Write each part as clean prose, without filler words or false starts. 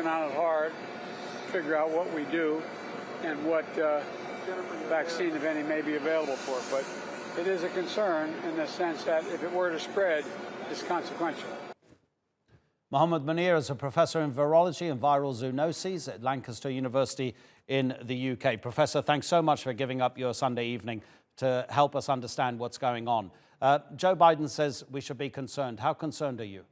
on it hard, figure out what we do and what vaccine, if any, may be available for it. But it is a concern in the sense that if it were to spread, it's consequential. Muhammad Munir is a professor in virology and viral zoonoses at Lancaster University in the UK. Professor, thanks so much for giving up your Sunday evening to help us understand what's going on. Joe Biden says we should be concerned. How concerned are you?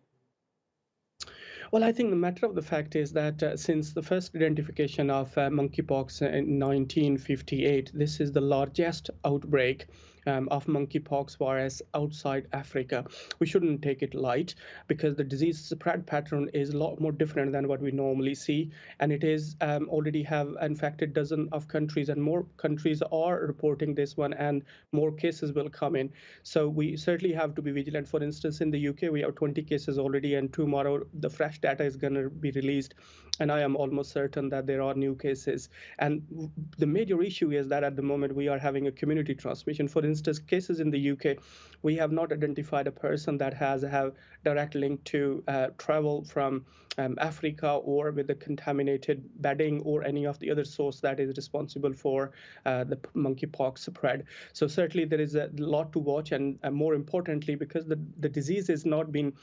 Well, I think the matter of the fact is that since the first identification of monkeypox in 1958, this is the largest outbreak of monkeypox virus outside Africa. We shouldn't take it light because the disease spread pattern is a lot more different than what we normally see. And it is already have infected dozens of countries, and more countries are reporting this one, and more cases will come in. So we certainly have to be vigilant. For instance, in the UK, we have 20 cases already, and tomorrow the fresh data is going to be released. And I am almost certain that there are new cases. And the major issue is that at the moment we are having a community transmission. For instance, cases in the UK, we have not identified a person that has a direct link to travel from Africa or with the contaminated bedding or any of the other source that is responsible for the monkeypox spread. So certainly there is a lot to watch, and more importantly, because the disease is not being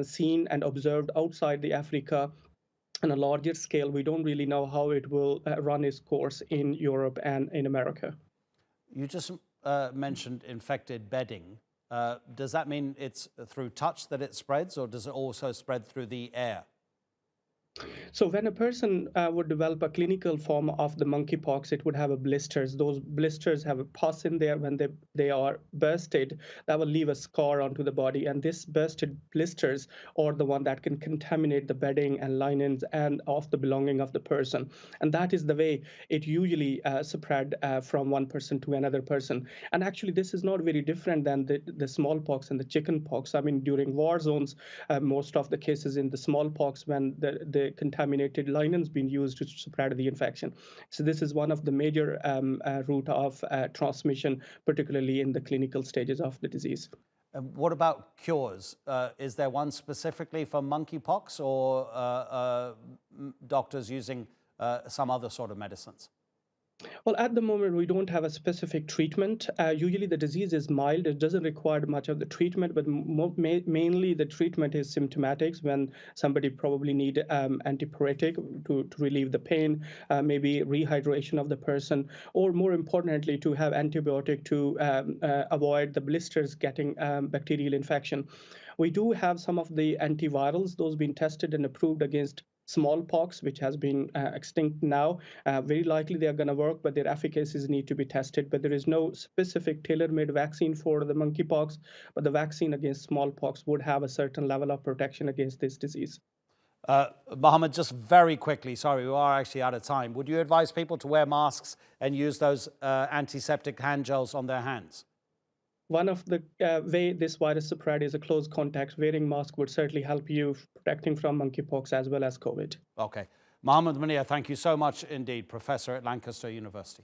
seen and observed outside the Africa on a larger scale, we don't really know how it will run its course in Europe and in America. You just mentioned infected bedding. Does that mean it's through touch that it spreads, or does it also spread through the air? So when a person would develop a clinical form of the monkeypox, it would have a blisters. Those blisters have a pus in there. When they are bursted, that will leave a scar onto the body. And this bursted blisters are the one that can contaminate the bedding and linens and of the belonging of the person. And that is the way it usually spread from one person to another person. And actually, this is not very different than the smallpox and the chickenpox. I mean, during war zones, most of the cases in the smallpox, when the contaminated linens being used to spread the infection. So this is one of the major route of transmission, particularly in the clinical stages of the disease. What about cures? Is there one specifically for monkeypox, or doctors using some other sort of medicines? Well, at the moment, we don't have a specific treatment. Usually the disease is mild. It doesn't require much of the treatment, but mainly the treatment is symptomatic, when somebody probably need antipyretic to relieve the pain, maybe rehydration of the person, or more importantly, to have antibiotic to avoid the blisters getting bacterial infection. We do have some of the antivirals, those being tested and approved against smallpox, which has been extinct now. Very likely they are going to work, but their efficacies need to be tested. But there is no specific tailor-made vaccine for the monkeypox, but the vaccine against smallpox would have a certain level of protection against this disease. Mohammed, just very quickly, sorry, we are actually out of time. Would you advise people to wear masks and use those antiseptic hand gels on their hands? One of the way this virus spread is a close contact. Wearing mask would certainly help you protecting from monkeypox as well as COVID. Okay. Mohammed Munir, thank you so much indeed, Professor at Lancaster University.